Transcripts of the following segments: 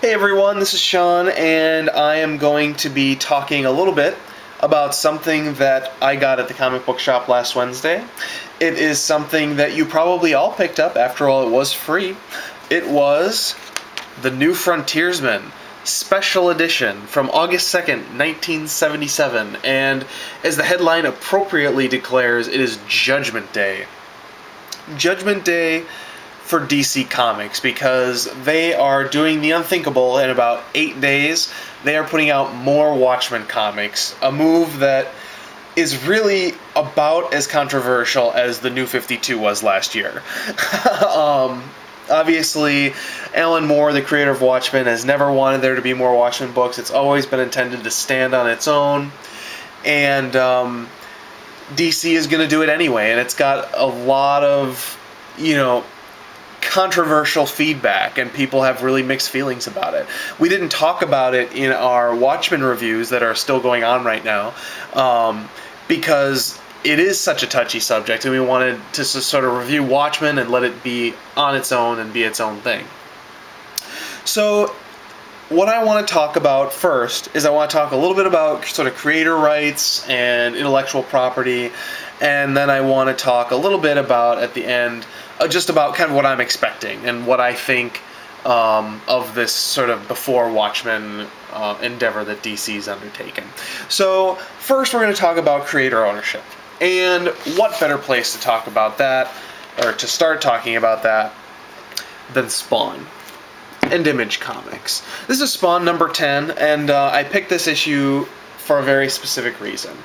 Hey everyone, this is Sean, and I am going to be talking a little bit about something that I got at the comic book shop last Wednesday. It is something that you probably all picked up, after all it was free. It was The New Frontiersman, Special Edition from August 2nd, 1977, and as the headline appropriately declares, it is Judgment Day. Judgment Day for DC Comics, because they are doing the unthinkable. In about 8 days, they are putting out more Watchmen comics, a move that is really about as controversial as the New 52 was last year. Obviously, Alan Moore, the creator of Watchmen, has never wanted there to be more Watchmen books. It's always been intended to stand on its own, and DC is going to do it anyway, and it's got a lot of, controversial feedback, and people have really mixed feelings about it. We didn't talk about it in our Watchmen reviews that are still going on right now, because it is such a touchy subject, and we wanted to sort of review Watchmen and let it be on its own and be its own thing. So what I want to talk about first is I want to talk a little bit about sort of creator rights and intellectual property, and then I want to talk a little bit about, at the end, just about kind of what I'm expecting and what I think of this sort of before Watchmen endeavor that DC's undertaken. So first we're going to talk about creator ownership. And what better place to talk about that, or to start talking about that, than Spawn and Image Comics. This is Spawn number 10, and I picked this issue for a very specific reason.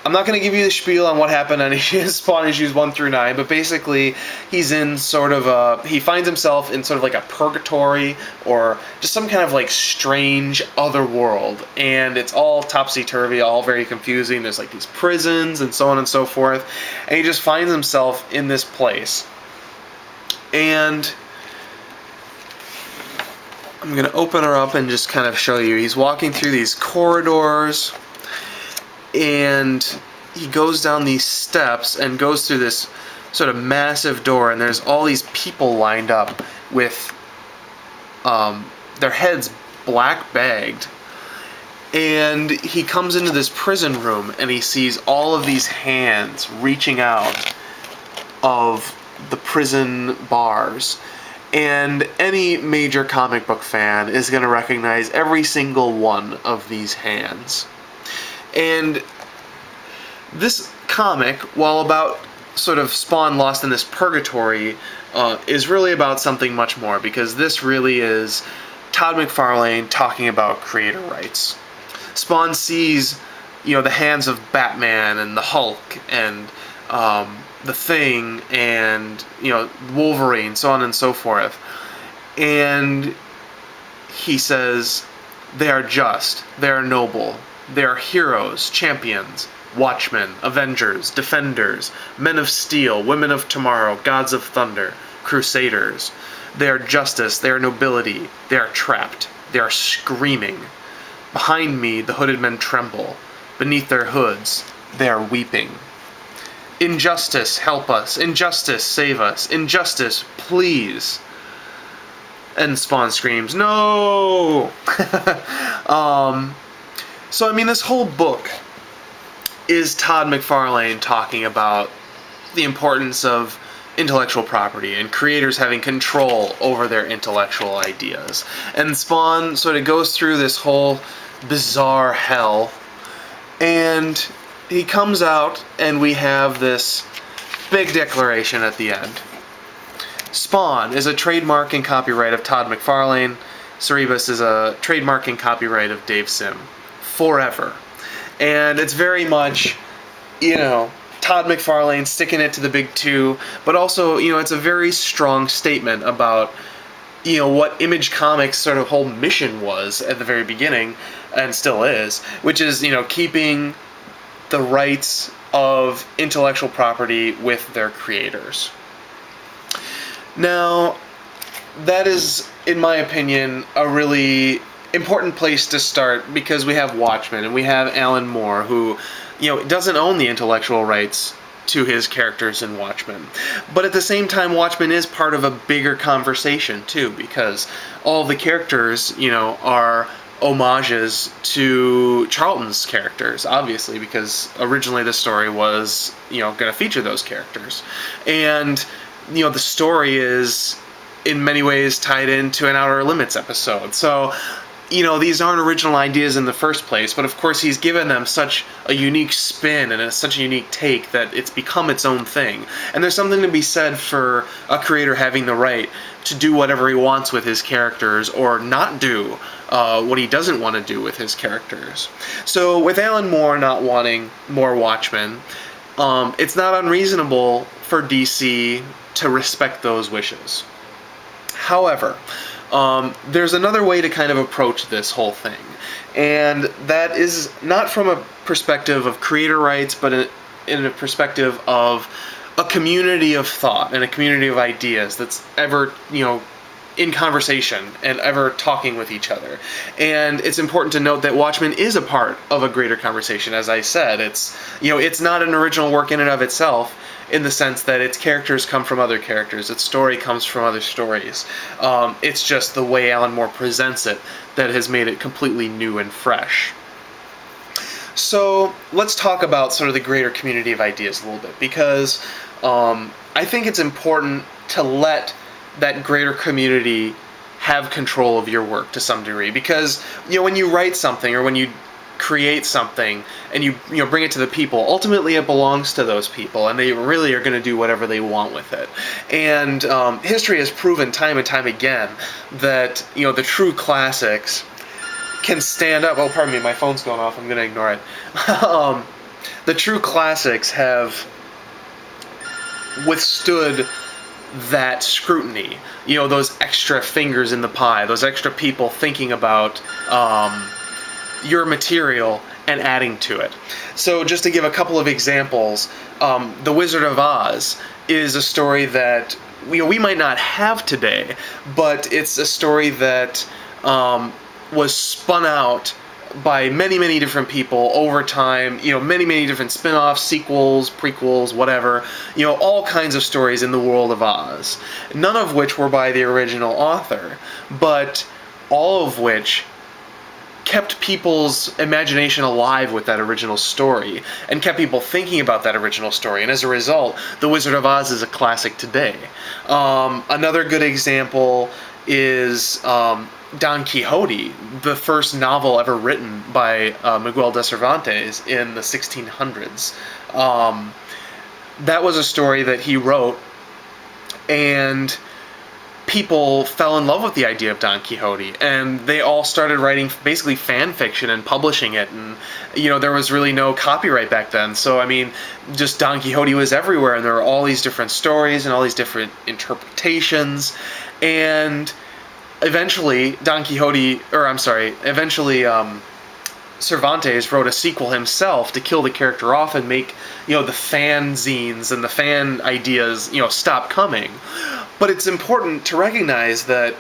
I'm not going to give you the spiel on what happened on Spawn issues 1 through 9, but basically he's in sort of he finds himself in sort of like a purgatory, or just some kind of like strange other world, and it's all topsy-turvy, all very confusing. There's like these prisons and so on and so forth, and he just finds himself in this place. And I'm going to open her up and just kind of show you. He's walking through these corridors, and he goes down these steps and goes through this sort of massive door, and there's all these people lined up with their heads black bagged. And he comes into this prison room, and he sees all of these hands reaching out of the prison bars. And any major comic book fan is going to recognize every single one of these hands. And this comic, while about sort of Spawn lost in this purgatory, is really about something much more, because this really is Todd McFarlane talking about creator rights. Spawn sees, the hands of Batman and the Hulk and the Thing and, Wolverine, so on and so forth. And he says, they are just, they are noble, they are heroes, champions, Watchmen, Avengers, Defenders, Men of Steel, Women of Tomorrow, Gods of Thunder, Crusaders. They are justice, they are nobility, they are trapped, they are screaming. Behind me, the hooded men tremble. Beneath their hoods, they are weeping. Injustice, help us. Injustice, save us. Injustice, please. And Spawn screams, no! So, this whole book is Todd McFarlane talking about the importance of intellectual property and creators having control over their intellectual ideas. And Spawn sort of goes through this whole bizarre hell, and he comes out, and we have this big declaration at the end. Spawn is a trademark and copyright of Todd McFarlane. Cerebus is a trademark and copyright of Dave Sim. Forever. And it's very much, Todd McFarlane sticking it to the big two, but also, it's a very strong statement about, what Image Comics' sort of whole mission was at the very beginning, and still is, which is, keeping the rights of intellectual property with their creators. Now, that is, in my opinion, a really important place to start, because we have Watchmen and we have Alan Moore, who, doesn't own the intellectual rights to his characters in Watchmen. But at the same time, Watchmen is part of a bigger conversation too, because all the characters, are homages to Charlton's characters, obviously, because originally the story was, going to feature those characters. And, the story is in many ways tied into an Outer Limits episode. So, these aren't original ideas in the first place, but of course he's given them such a unique spin and such a unique take that it's become its own thing. And there's something to be said for a creator having the right to do whatever he wants with his characters, or not do what he doesn't want to do with his characters. So with Alan Moore not wanting more Watchmen, it's not unreasonable for DC to respect those wishes. However, there's another way to kind of approach this whole thing, and that is not from a perspective of creator rights, but in a perspective of a community of thought and a community of ideas that's ever, in conversation and ever talking with each other. And it's important to note that Watchmen is a part of a greater conversation. As I said, it's not an original work in and of itself, in the sense that its characters come from other characters, its story comes from other stories. It's just the way Alan Moore presents it that has made it completely new and fresh. So let's talk about sort of the greater community of ideas a little bit, because I think it's important to let that greater community have control of your work to some degree, because when you write something or when you create something and you bring it to the people, ultimately it belongs to those people, and they really are going to do whatever they want with it. And history has proven time and time again that the true classics can stand up. Oh, pardon me, my phone's going off. I'm going to ignore it. The true classics have withstood that scrutiny. Those extra fingers in the pie, those extra people thinking about your material and adding to it. So just to give a couple of examples, The Wizard of Oz is a story that we might not have today, but it's a story that was spun out by many, many different people over time, many, many different spin-offs, sequels, prequels, whatever, all kinds of stories in the world of Oz, none of which were by the original author, but all of which kept people's imagination alive with that original story, and kept people thinking about that original story, and as a result, The Wizard of Oz is a classic today. Another good example is Don Quixote, the first novel ever written by Miguel de Cervantes in the 1600s. That was a story that he wrote, and people fell in love with the idea of Don Quixote, and they all started writing basically fan fiction and publishing it, and there was really no copyright back then, so just Don Quixote was everywhere, and there were all these different stories and all these different interpretations, and eventually Cervantes wrote a sequel himself to kill the character off and make the fan zines and the fan ideas stop coming. But it's important to recognize that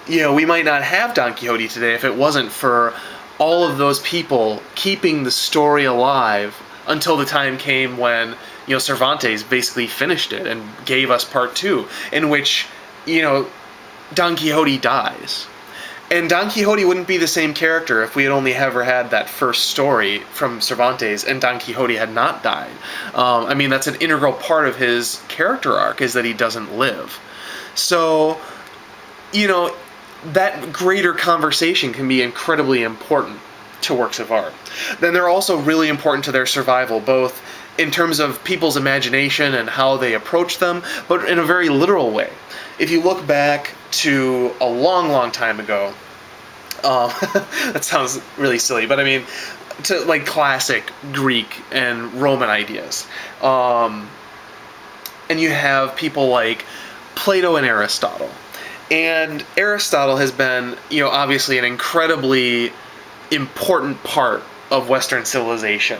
we might not have Don Quixote today if it wasn't for all of those people keeping the story alive until the time came when Cervantes basically finished it and gave us part 2, in which Don Quixote dies. And Don Quixote wouldn't be the same character if we had only ever had that first story from Cervantes and Don Quixote had not died. That's an integral part of his character arc, is that he doesn't live. So, that greater conversation can be incredibly important to works of art. Then they're also really important to their survival, both in terms of people's imagination and how they approach them, but in a very literal way. If you look back to a long, long time ago, that sounds really silly, but to like classic Greek and Roman ideas. And you have people like Plato and Aristotle. And Aristotle has been, obviously an incredibly important part of Western civilization.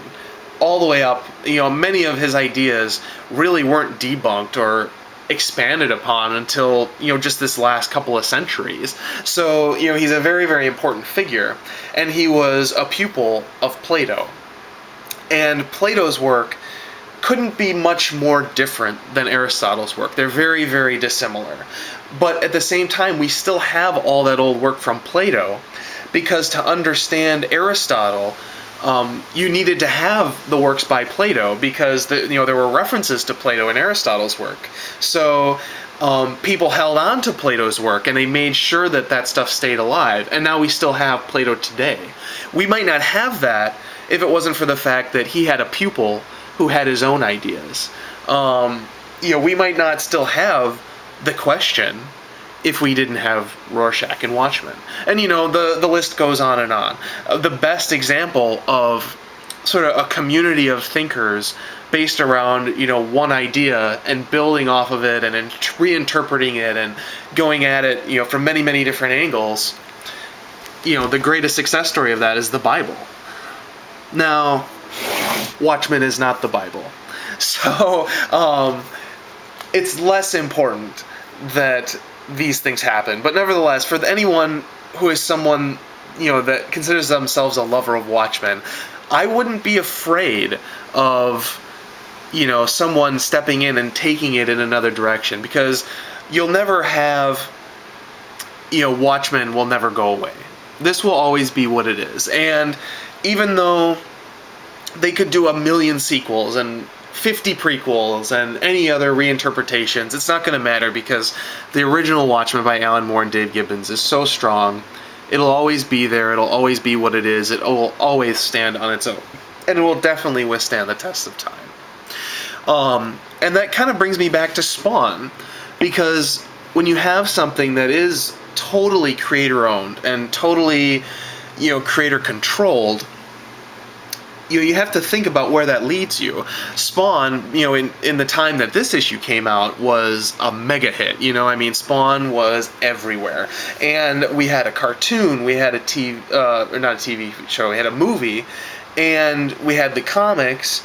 All the way up, many of his ideas really weren't debunked or expanded upon until, just this last couple of centuries. So, he's a very, very important figure. And he was a pupil of Plato. And Plato's work couldn't be much more different than Aristotle's work. They're very, very dissimilar. But at the same time, we still have all that old work from Plato, because to understand Aristotle, you needed to have the works by Plato, because there were references to Plato in Aristotle's work. So people held on to Plato's work, and they made sure that that stuff stayed alive. And now we still have Plato today. We might not have that if it wasn't for the fact that he had a pupil who had his own ideas. We might not still have the question if we didn't have Rorschach and Watchmen. And the list goes on and on. The best example of sort of a community of thinkers based around one idea and building off of it and reinterpreting it and going at it from many, many different angles. The greatest success story of that is the Bible. Now, Watchmen is not the Bible. So it's less important that these things happen. But nevertheless, for anyone who is someone that considers themselves a lover of Watchmen, I wouldn't be afraid of someone stepping in and taking it in another direction, because you'll never have Watchmen will never go away. This will always be what it is. And even though they could do 1,000,000 sequels and 50 prequels and any other reinterpretations, it's not going to matter, because the original Watchmen by Alan Moore and Dave Gibbons is so strong. It'll always be there. It'll always be what it is. It will always stand on its own. And it will definitely withstand the test of time. And that kind of brings me back to Spawn, because when you have something that is totally creator-owned and totally, creator-controlled, you have to think about where that leads you. Spawn, in the time that this issue came out, was a mega hit. Spawn was everywhere. And we had a cartoon, we had a TV, or not a TV show, we had a movie, and we had the comics.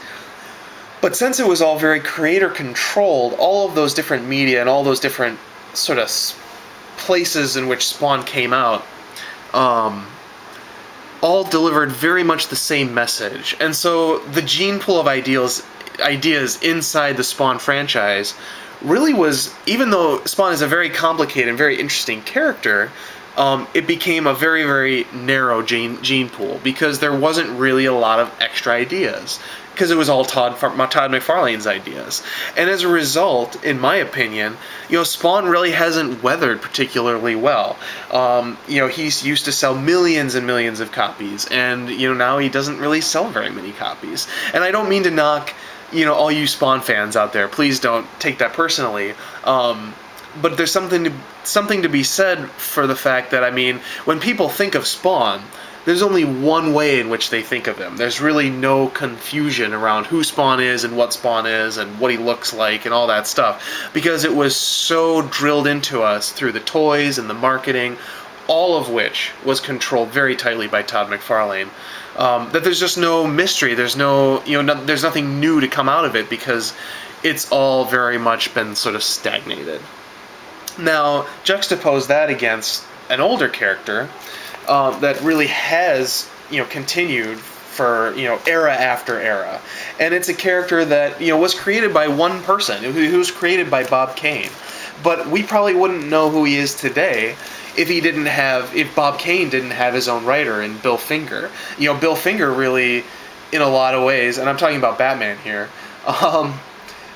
But since it was all very creator-controlled, all of those different media and all those different sort of places in which Spawn came out, all delivered very much the same message. And so the gene pool of ideas inside the Spawn franchise really was, even though Spawn is a very complicated and very interesting character, it became a very, very narrow gene pool, because there wasn't really a lot of extra ideas, because it was all Todd McFarlane's ideas. And as a result, in my opinion, Spawn really hasn't weathered particularly well. He's used to sell millions and millions of copies, and now he doesn't really sell very many copies. And I don't mean to knock all you Spawn fans out there. Please don't take that personally. But there's something to be said for the fact that, when people think of Spawn, there's only one way in which they think of him. There's really no confusion around who Spawn is and what Spawn is and what he looks like and all that stuff, because it was so drilled into us through the toys and the marketing, all of which was controlled very tightly by Todd McFarlane, that there's just no mystery. There's there's nothing new to come out of it, because it's all very much been sort of stagnated. Now, juxtapose that against an older character that really has, continued for, era after era. And it's a character that, was created by one person, who was created by Bob Kane. But we probably wouldn't know who he is today if Bob Kane didn't have his own writer in Bill Finger. Bill Finger really, in a lot of ways, and I'm talking about Batman here,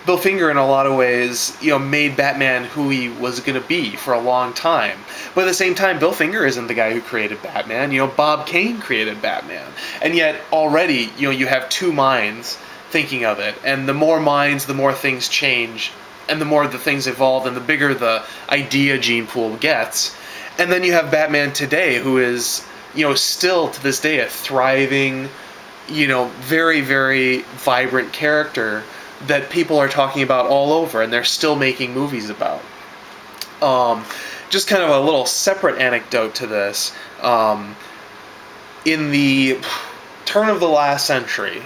Bill Finger in a lot of ways, made Batman who he was going to be for a long time. But at the same time, Bill Finger isn't the guy who created Batman. Bob Kane created Batman. And yet already, you have two minds thinking of it. And the more minds, the more things change. And the more the things evolve, and the bigger the idea gene pool gets. And then you have Batman today, who is, still to this day a thriving, very, very vibrant character that people are talking about all over, and they're still making movies about. Just kind of a little separate anecdote to this. In the turn of the last century,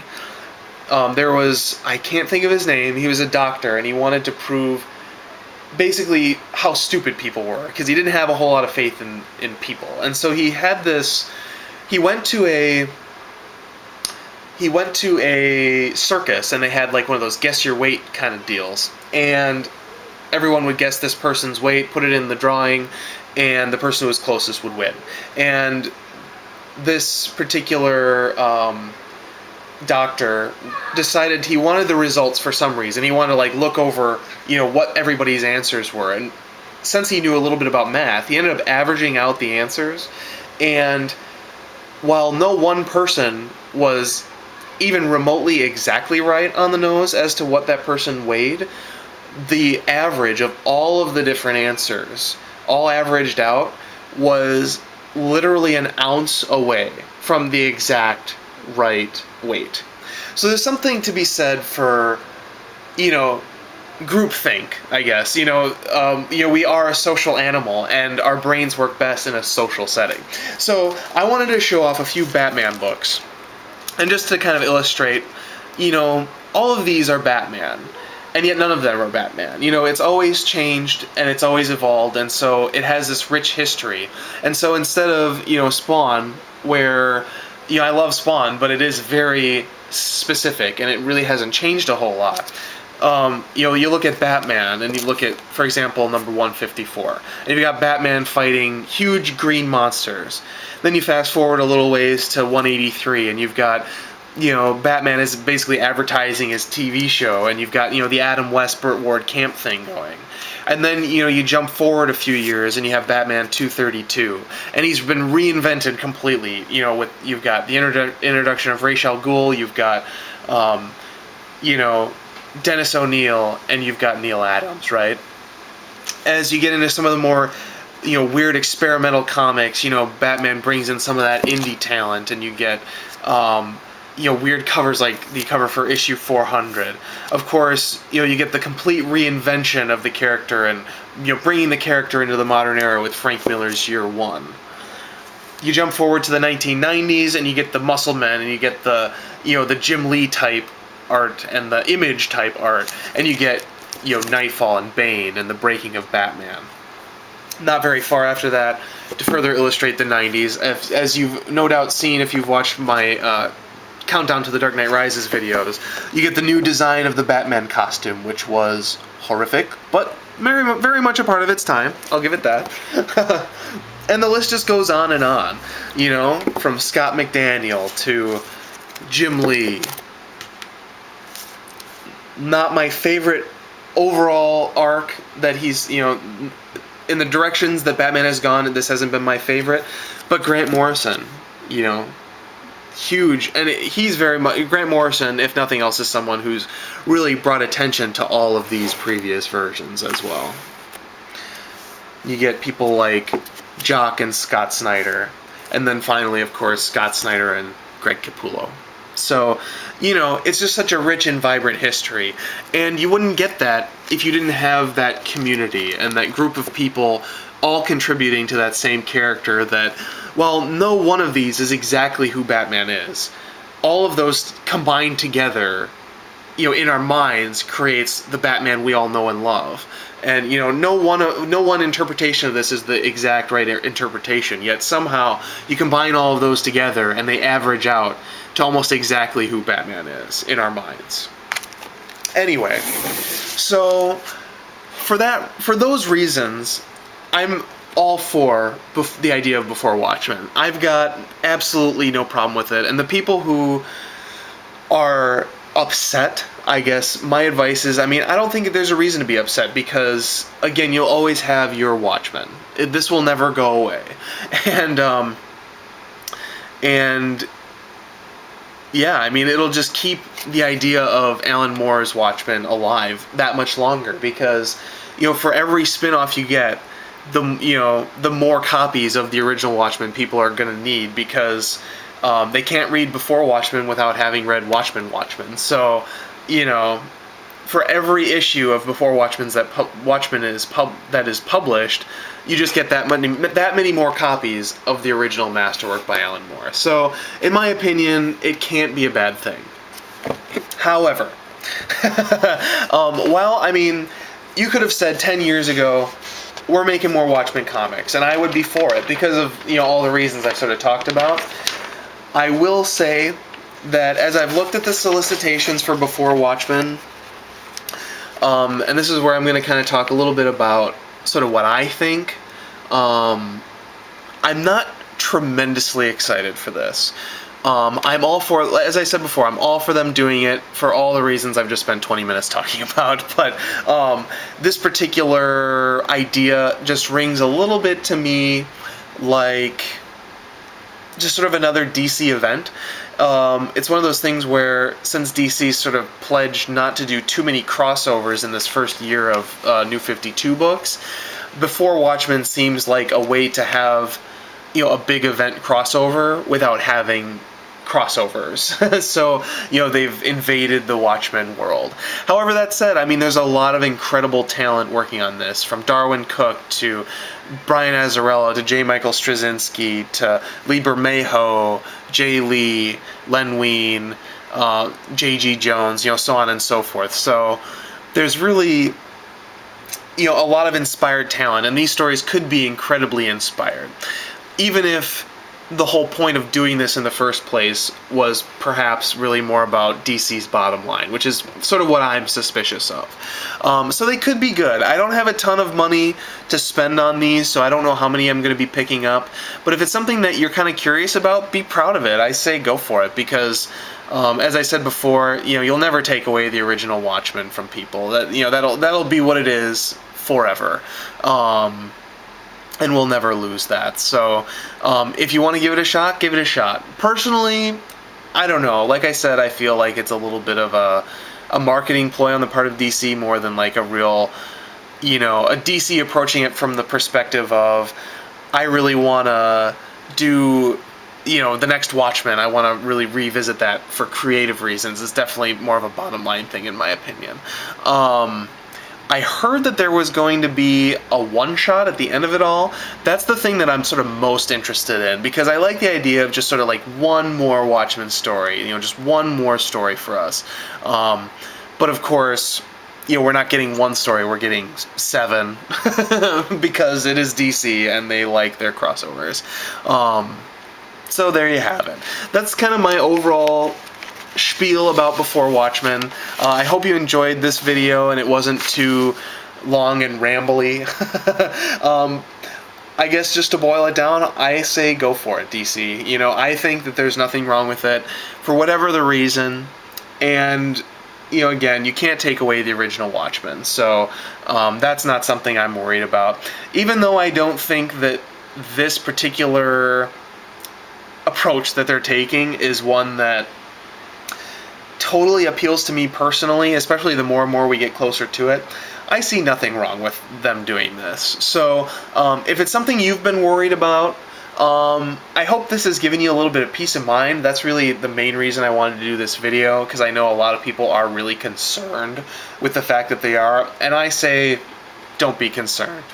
there was, I can't think of his name, he was a doctor, and he wanted to prove basically how stupid people were, because he didn't have a whole lot of faith in people. And so he went to he went to a circus, and they had like one of those guess your weight kind of deals, and everyone would guess this person's weight, put it in the drawing, and the person who was closest would win. And this particular doctor decided he wanted the results for some reason. He wanted to like look over, what everybody's answers were. And since he knew a little bit about math, he ended up averaging out the answers. And while no one person was even remotely exactly right on the nose as to what that person weighed, the average of all of the different answers, all averaged out, was literally an ounce away from the exact right weight. So there's something to be said for, groupthink, I guess. We are a social animal, and our brains work best in a social setting. So I wanted to show off a few Batman books, and just to kind of illustrate, all of these are Batman, and yet none of them are Batman. It's always changed, and it's always evolved, and so it has this rich history. And so instead of, Spawn, where, I love Spawn, but it is very specific, and it really hasn't changed a whole lot. You look at Batman, and you look at, for example, number 154, and you've got Batman fighting huge green monsters. Then you fast forward a little ways to 183, and you've got, Batman is basically advertising his TV show, and you've got, the Adam West, Burt Ward camp thing going. And then, you jump forward a few years, and you have Batman 232, and he's been reinvented completely, you've got the introduction of Ra's al Ghul, you've got, Dennis O'Neil, and you've got Neil Adams, right? As you get into some of the more, weird experimental comics, Batman brings in some of that indie talent, and you get, weird covers like the cover for issue 400. Of course, you get the complete reinvention of the character, and, bringing the character into the modern era with Frank Miller's Year One. You jump forward to the 1990s, and you get the Muscle Men, and you get the, the Jim Lee type art and the Image type art, and you get, Nightfall and Bane and the breaking of Batman. Not very far after that, to further illustrate the 90s, as you've no doubt seen if you've watched my Countdown to the Dark Knight Rises videos, you get the new design of the Batman costume, which was horrific, but very, very much a part of its time. I'll give it that. And the list just goes on and on, from Scott McDaniel to Jim Lee. Not my favorite overall arc that he's, in the directions that Batman has gone, this hasn't been my favorite, but Grant Morrison, huge, and he's very much, Grant Morrison, if nothing else, is someone who's really brought attention to all of these previous versions as well. You get people like Jock and Scott Snyder, and then finally, of course, Scott Snyder and Greg Capullo. So, it's just such a rich and vibrant history, and you wouldn't get that if you didn't have that community and that group of people all contributing to that same character that, while no one of these is exactly who Batman is, all of those combined together, in our minds creates the Batman we all know and love. And, no one interpretation of this is the exact right interpretation, yet somehow you combine all of those together and they average out to almost exactly who Batman is in our minds. Anyway, so for those reasons, I'm all for the idea of Before Watchmen. I've got absolutely no problem with it, and the people who are upset, I guess my advice is, I don't think there's a reason to be upset, because again, you'll always have your Watchmen. This will never go away. And yeah, it'll just keep the idea of Alan Moore's Watchmen alive that much longer, because for every spin-off you get, the more copies of the original Watchmen people are going to need, because they can't read Before Watchmen without having read Watchmen. So, for every issue of Before Watchmen's that Watchmen is published, you just get that many more copies of the original masterwork by Alan Moore. So, in my opinion, it can't be a bad thing. However, you could have said 10 years ago, we're making more Watchmen comics, and I would be for it because of all the reasons I've sort of talked about. I will say that as I've looked at the solicitations for Before Watchmen, and this is where I'm going to kind of talk a little bit about sort of what I think, I'm not tremendously excited for this. I'm all for, as I said before, I'm all for them doing it for all the reasons I've just spent 20 minutes talking about, but this particular idea just rings a little bit to me like just sort of another DC event. It's one of those things where, since DC sort of pledged not to do too many crossovers in this first year of New 52 books, Before Watchmen seems like a way to have, you know, a big event crossover without having crossovers. So, you know, they've invaded the Watchmen world. However, that said, I mean, there's a lot of incredible talent working on this, from Darwin Cook to Brian Azzarello to J. Michael Straczynski to Lee Bermejo, Jay Lee, Len Wein, J.G. Jones, you know, so on and so forth. So there's really, you know, a lot of inspired talent, and these stories could be incredibly inspired. Even if the whole point of doing this in the first place was perhaps really more about DC's bottom line, which is sort of what I'm suspicious of. So they could be good. I don't have a ton of money to spend on these, so I don't know how many I'm going to be picking up. But if it's something that you're kind of curious about, be proud of it. I say go for it, because as I said before, you know, you'll never take away the original Watchmen from people. That, you know, that'll be what it is forever. And we'll never lose that. So if you want to give it a shot, give it a shot. Personally, I don't know. Like I said, I feel like it's a little bit of a marketing ploy on the part of DC more than like a real, you know, a DC approaching it from the perspective of, I really want to do, you know, the next Watchmen. I want to really revisit that for creative reasons. It's definitely more of a bottom line thing, in my opinion. I heard that there was going to be a one-shot at the end of it all. That's the thing that I'm sort of most interested in, because I like the idea of just sort of like one more Watchmen story, you know, just one more story for us. But of course, you know, we're not getting one story, we're getting 7, because it is DC and they like their crossovers. So there you have it. That's kind of my overall spiel about Before Watchmen. I hope you enjoyed this video and it wasn't too long and rambly. I guess just to boil it down, I say go for it, DC. You know, I think that there's nothing wrong with it for whatever the reason. And, you know, again, you can't take away the original Watchmen. So that's not something I'm worried about. Even though I don't think that this particular approach that they're taking is one that totally appeals to me personally, especially the more and more we get closer to it. I see nothing wrong with them doing this. So if it's something you've been worried about, I hope this has given you a little bit of peace of mind. That's really the main reason I wanted to do this video, because I know a lot of people are really concerned with the fact that they are, and I say don't be concerned.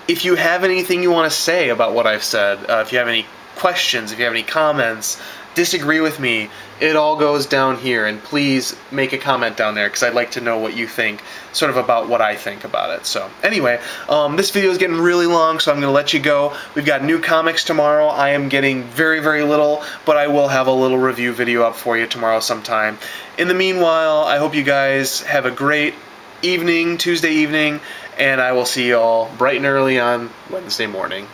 If you have anything you want to say about what I've said, if you have any questions, if you have any comments, disagree with me, it all goes down here, and please make a comment down there, because I'd like to know what you think sort of about what I think about it. So anyway, this video is getting really long, so I'm going to let you go. We've got new comics tomorrow. I am getting very, very little, but I will have a little review video up for you tomorrow sometime. In the meanwhile, I hope you guys have a great evening, Tuesday evening, and I will see you all bright and early on Wednesday morning.